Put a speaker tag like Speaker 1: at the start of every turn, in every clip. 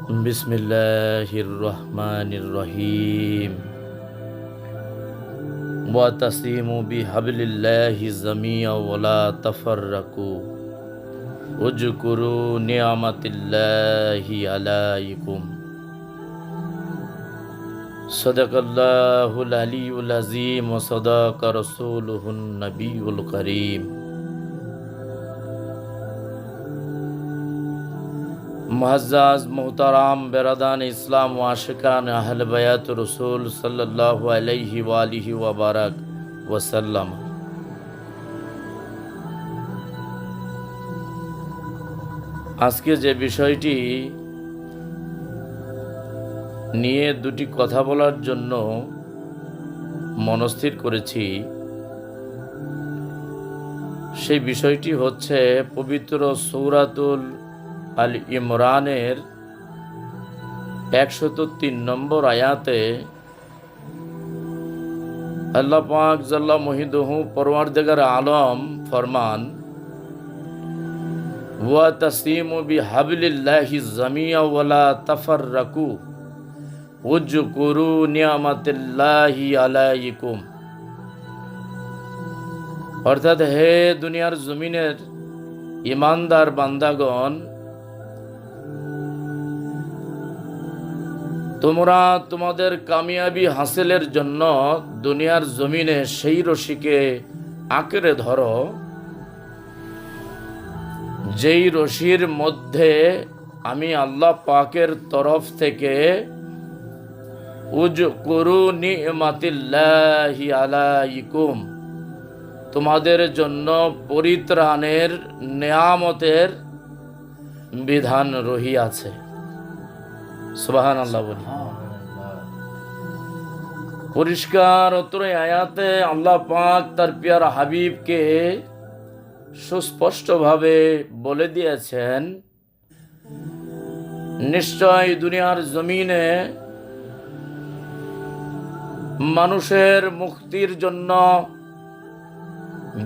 Speaker 1: বিসমিল্লাহির রহমানির রহিম। ওয়াতাসিমু বিহাবলিল্লাহি জামিআ ওয়ালা তাফাররাকু ওয়াজকুরু নি'মাতিল্লাহি আলাইকুম। সাদাকাল্লাহুল আলিয়্যুল আযীম ওয়া সাদাকা রাসূলুহুন নবিয়্যুল কারীম। মুআজ্জাজ মুহতারাম বেরাদান ইসলাম ও আশিকান আহলে বায়াত রাসূল সাল্লাল্লাহু আলাইহি ওয়া আলিহি ওয়া বারাক ওয়া সাল্লাম। আজকে যে বিষয়টি নিয়ে দুটি কথা বলার জন্য মনস্থির করেছি, সেই বিষয়টি হচ্ছে পবিত্র সূরাতুল আল ইমরানের 103 নম্বর আয়াতে আল্লাহ পাক জাল্লা মুহিদুহু পরওয়ারদিগার আলম ফরমান, ওয়াতাসিমু বিহাবলিল্লাহি জামিআ ওয়ালা তাফাররাকু ওয়াজকুরু নি'মাতিল্লাহি আলাইকুম। অর্থাৎ, হে দুনিয়ার জমিনের ইমানদার বান্দাগণ, তোমরা তোমাদের কামিয়াবি হাসিলের জন্য দুনিয়ার জমিনে সেই রশিকে আঁকড়ে ধরো যেই রশির মধ্যে আমি আল্লাহ পাকের তরফ থেকে উযকুরু নি'মাতিল্লাহি আলাইকুম, তোমাদের জন্য পরিত্রাণের নেয়ামতের বিধান রহিয়াছে। সুবহানাল্লাহ বলি। পরিষ্কার অত্র আয়াতে আল্লাহ পাক তার পিয়ারা হাবিবকে সুস্পষ্টভাবে বলে দিয়েছেন, নিশ্চয় দুনিয়ার জমিনে মানুষের মুক্তির জন্য,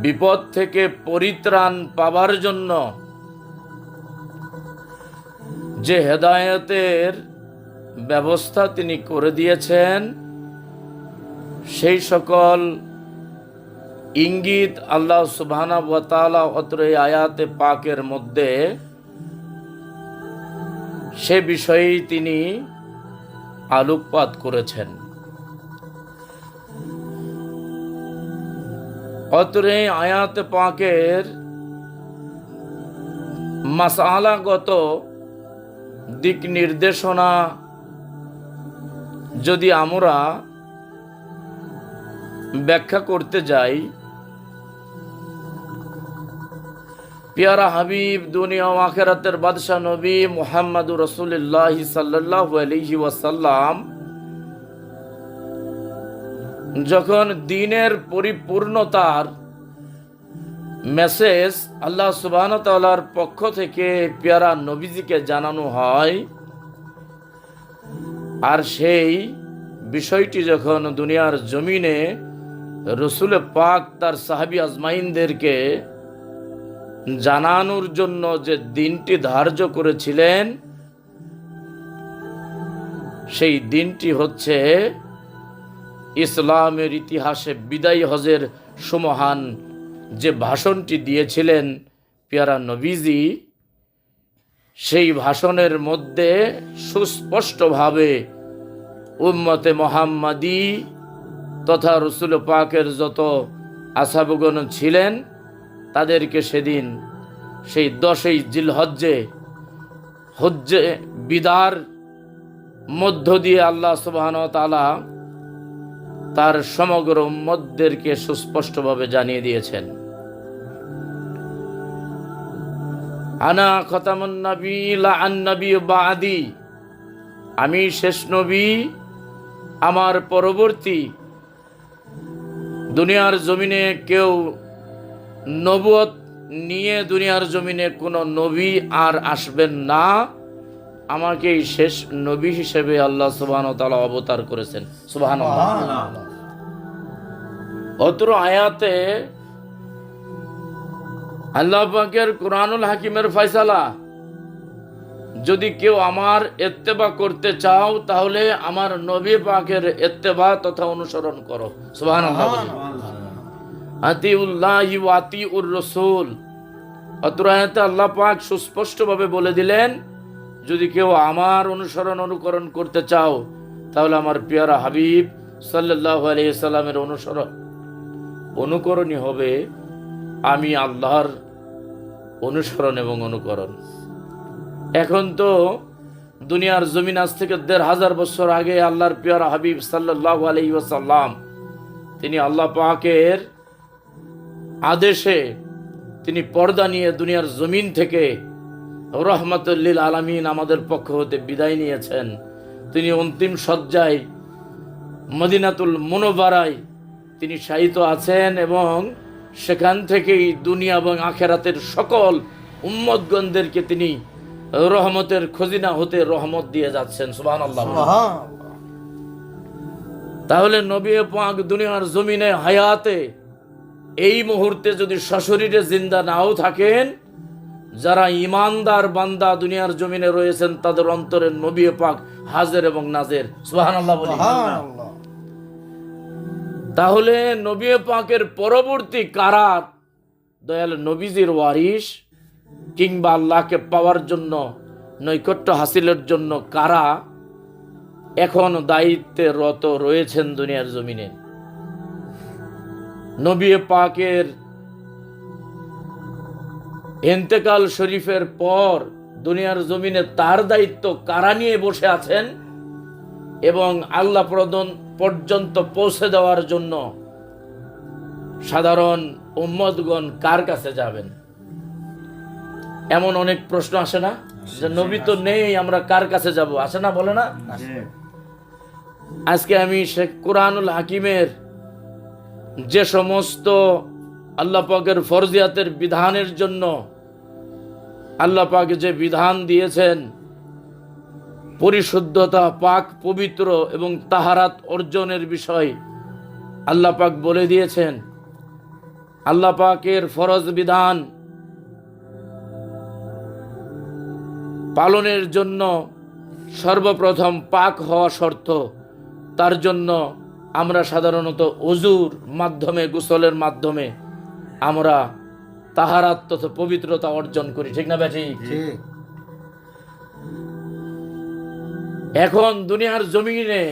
Speaker 1: বিপদ থেকে পরিত্রাণ পাবার জন্য যে হেদায়েতের ব্যবস্থা তিনি করে দিয়েছেন, সেই সকল ইঙ্গিত আল্লাহ সুবহানাহু ওয়া তাআলা অত্র আয়াতে পাকের মধ্যে সে বিষয়েই তিনি আলোকপাত করেছেন। অত্র আয়াতে পাকের মাসআলাগত দিক নির্দেশনা যদি আমরা ব্যাখ্যা করতে যাই, পিয়ারা হাবিব দুনিয়া ও আখিরাতের বাদশা নবী মুহাম্মদুর রাসূলুল্লাহ সাল্লাল্লাহু আলাইহি ওয়াসাল্লাম যখন দ্বীনের পরিপূর্ণতার মেসেজ আল্লাহ সুবহানাহু ওয়া তাআলার পক্ষ থেকে পিয়ারা নবীজিকে জানানো হয়, আর সেই বিষয়টি যখন দুনিয়ার জমিনে রসুল পাক তার সাহাবী আজমাইনদেরকে জানানোর জন্য যে দিনটি ধার্য করেছিলেন, সেই দিনটি হচ্ছে ইসলামের ইতিহাসে বিদায়ী হজের সুমহান যে ভাষণটি দিয়েছিলেন পিয়ারা নবীজি, সেই ভাষণের মধ্যে সুস্পষ্টভাবে উম্মতে মুহাম্মাদি তথা রসুল পাকের যত আসহাবগণ ছিলেন তাদেরকে সেদিন সেই 10ই জিলহজ্জে হজ্জে বিদার মধ্য দিয়ে আল্লাহ সুবহানাহু ওয়া তাআলা তার সমগ্র উম্মতদেরকে সুস্পষ্টভাবে জানিয়ে দিয়েছেন, আনা খতামুন নবী লা আন-নবী বাদি, আমি শেষ নবী, আমার পরবর্তী দুনিয়ার জমিনে কেউ নবুয়ত নিয়ে দুনিয়ার জমিনে কোনো নবী আর আসবেন না। আমাকেই শেষ নবী হিসেবে আল্লাহ সুবহানাহু ওয়া তাআলা অবতার করেছেন। সুবহানাল্লাহ। অত্র আয়াতে আল্লাহ পাকের কুরআনুল হাকিমের ফয়সালা যদি কেউ আমার ইত্তেবা করতে চাও তাহলে আমার নবী পাকের ইত্তেবা তথা অনুসরণ করো। সুবহানাল্লাহ। আতিউল্লাহি ওয়া আতিউর রাসূল। অত্র আয়াতে আল্লাহ পাক সুস্পষ্টভাবে বলে দিলেন, যদি কেউ আমার অনুকরণ করতে চাও তাহলে আমার পেয়ারা হাবিব সাল্লাল্লাহু আলাইহি সাল্লামের অনুকরণই হবে আমি আল্লাহর অনুসরণ এবং অনুকরণ। এখন তো দুনিয়ার জমিন আজ থেকে ১৫০০ বছর আগে আল্লাহর পেয়ারা হাবিব সাল্লাল্লাহু আলাইহি ওয়াসাল্লাম তিনি আল্লাহ পাকের আদেশে তিনি পর্দা নিয়ে দুনিয়ার জমিন থেকে রহমাতুল লিল আলামিন আমাদের পক্ষ হতে বিদায় নিয়েছেন। তিনি অন্তিম শয্যায় মদিনাতুল মুনওয়ারায় তিনি শায়িত আছেন এবং সেখান থেকেই দুনিয়া এবং আখেরাতের সকল উম্মতগণদেরকে তিনি রহমতের খজিনা হতে রহমত দিয়ে যাচ্ছেন। সুবহানাল্লাহ। তাহলে নবী পাক দুনিয়ার জমিনে হায়াতে এই মুহূর্তে যদি সশরীরে জিন্দা নাও থাকেন, যারা ইমানদার বান্দা দুনিয়ার জমিনে রয়েছেন তাদের অন্তরে নবী পাক হাজির এবং নাজির। সুবহানাল্লাহ বলি। তাহলে নবী পাকের পরবর্তী কারা দয়াল নবীজির ওয়ারিস কিংবা আল্লাহকে পাওয়ার জন্য নৈকট্য হাসিলের জন্য কারা এখন দায়িত্বে রত রয়েছেন দুনিয়ার জমিনে? নবী পাকের ইন্তেকাল শরীফের পর দুনিয়ার জমিনে তার দায়িত্ব কারা নিয়ে বসে আছেন এবং আল্লাহ পর্যন্ত পৌঁছে দেওয়ার জন্য সাধারণ উম্মতগণ কার কাছে যাবেন? এমন অনেক প্রশ্ন আসে না, যে নবী তো নেই, আমরা কার কাছে যাব? আসে না, বলে না? আজকে আমি শেখ কোরআনুল হাকিমের যে সমস্ত আল্লাহ পাকের ফরজিয়াতের বিধানের জন্য আল্লাহ পাক যে বিধান দিয়েছেন, পরিশুদ্ধতা, পাক পবিত্র এবং তাহারাত অর্জনের বিষয় আল্লাহ পাক বলে দিয়েছেন। আল্লাহ পাকের ফরজ বিধান পালনের জন্য সর্বপ্রথম পাক হওয়া শর্ত। তার জন্য আমরা সাধারণত ওযুর মাধ্যমে, গোসলের মাধ্যমে আমরা তাহারাত তথা পবিত্রতা অর্জন করি, ঠিক না বেঠি? এখন দুনিয়ার জমিনে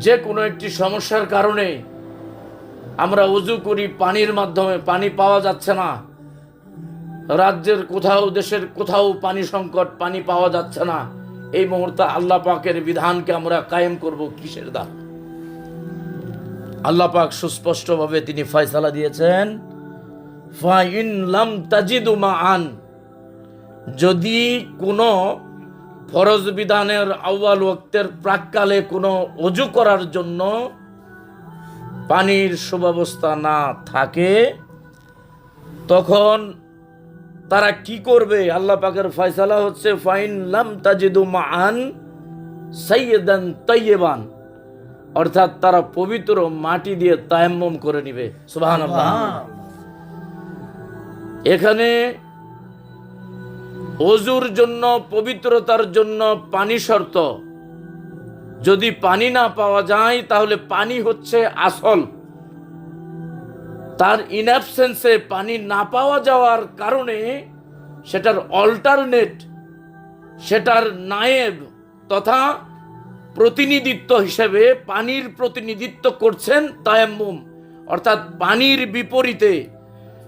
Speaker 1: যে কোনো একটি সমস্যার কারণে আমরা ওযু করি পানির মাধ্যমে, পানি পাওয়া যাচ্ছে না, রাজ্যের কোথাও, দেশের কোথাও পানি সংকট, পানি পাওয়া যাচ্ছে না, এই মুহূর্তে আল্লাহ পাকের বিধানকে আমরা কায়েম করব কিসের দ্বারা? আল্লাহ পাক সুস্পষ্টভাবে তিনি ফয়সালা দিয়েছেন, ফাইন লাম তাজিদু মাআন, যদি কোনো ফরজ বিধানের আউয়াল ওয়াক্তের প্রাককালে কোনো ওযু করার জন্য পানির সুব্যবস্থা না থাকে, তখন তারা কি করবে? আল্লাহ পাকের ফয়সালা হচ্ছে ফাইন লাম তাজিদু মাআন সাইয়্যিদান তাইয়্যিবান, অর্থাৎ তারা পবিত্র মাটি দিয়ে তায়াম্মুম করে নিবে। সুবহানাল্লাহ। এখানে ওযুর জন্য, পবিত্রতার জন্য পানি শর্ত। যদি পানি না পাওয়া যায় তাহলে পানি হচ্ছে আসল। তার ইনঅ্যাবসেন্সে, পানি না পাওয়া যাওয়ার কারণে সেটার অল্টারনেট, সেটার নায়েব তথা প্রতিনিধিত্ব হিসেবে পানির প্রতিনিধিত্ব করছেন তায়াম্মুম, অর্থাৎ পানির বিপরীতে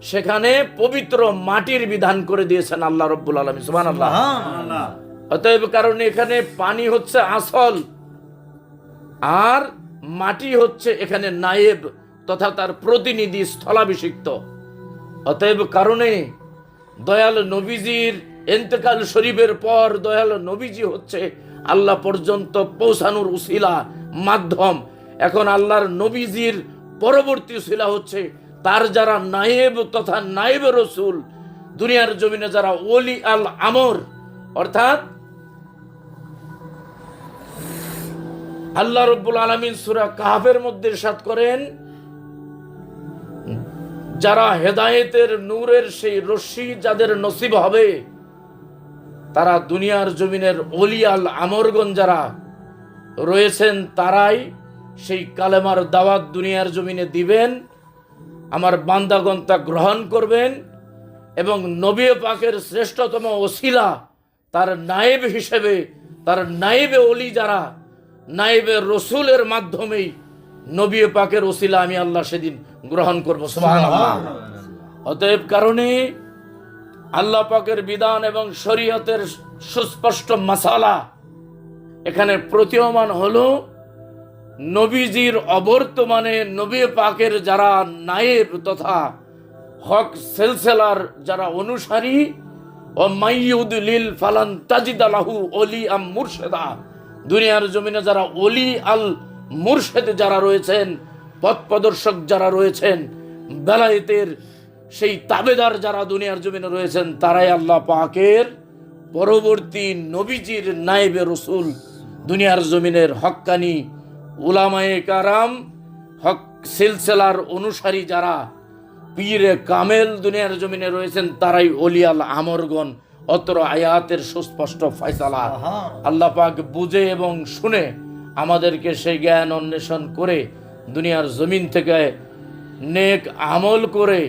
Speaker 1: সেখানে পবিত্র মাটির বিধান করে দিয়েছেন আল্লাহ রাব্বুল আলামিন। সুবহানাল্লাহ। অতএব কারণে এখানে পানি হচ্ছে আসল আর মাটি হচ্ছে এখানে নায়েব তথা তার প্রতিনিধি, স্থলাভিষিক্ত। অতএব কারণে দয়াল নবীজির ইন্তেকাল শরীফের পর দয়াল নবীজি হচ্ছে আল্লাহ পর্যন্ত পৌঁছানোর উসিলা, মাধ্যম। এখন আল্লাহর নবীজির পরবর্তী উসিলা হচ্ছে তার যারা নায়েব তথা নায়েব রসুল, দুনিয়ার জমিনে যারা ওলি আল আমর, অর্থাৎ আল্লাহ রাব্বুল আলামিন সূরা কাহফের মধ্যে ইরশাদ করেন, যারা হেদায়েতের নূরের সেই রশ্মি যাদের নসিব হবে, তারা দুনিয়ার জমিনের অলিয়াল আমরগণ যারা রয়েছেন তারাই সেই কালেমার দাওয়াত দুনিয়ার জমিনে দিবেন। আমার বান্দাগণ তা গ্রহণ করবেন এবং নবী পাকের শ্রেষ্ঠতম ওসিলা তার নায়েব হিসেবে, তার নায়েবে অলি যারা, নায়েবে রসুলের মাধ্যমেই নবী পাকের ওসিলা আমি আল্লাহ সেদিন গ্রহণ করবো। সুবহানাল্লাহ। অতএব কারণে আল্লাহ পাকের বিধান এবং শরীয়তের সুস্পষ্ট মাসালা এখানে প্রতীয়মান হলো। নবীজির অবর্তমানে নবী পাকের যারা নায়েব তথা হক সিলসিলার যারা অনুসারী, ও মাইয়ুদলিল ফালান তাজিদ লাহু ওলি আম মুর্শেদা, দুনিয়ার জমিনে যারা ওলি আল মুর্শেদ যারা রয়েছেন, পথ প্রদর্শক যারা রয়েছেন, বেলায়েতের সেই তাবেদার যারা দুনিয়ার জমিনে রয়েছেন, তারাই আল্লাহ পাকের পরবর্তী নবীজির নায়েবে রসুল, দুনিয়ার জমিনের হক্কানি উলামায়ে কারাম, হক সিলসিলার অনুসারী যারা পীরে কামেল দুনিয়ার জমিনে রয়েছেন, তারাই ওলিয়াল আমরগণ। অত্র আয়াতের সুস্পষ্ট ফয়সালা আল্লাহ পাক বুঝে এবং শুনে আমাদেরকে সেই জ্ঞান অন্বেষণ করে দুনিয়ার জমিন থেকে নেক আমল করে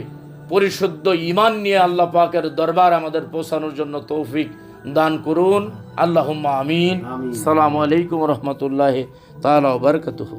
Speaker 1: পরিশুদ্ধ ঈমান নিয়ে আল্লাহ পাকের দরবার আমাদের পৌঁছানোর জন্য তৌফিক দান করুন। আল্লাহুম্মা আমিন। আসসালামু আলাইকুম ওয়া রাহমাতুল্লাহি তাআলা ওয়া বারাকাতুহু।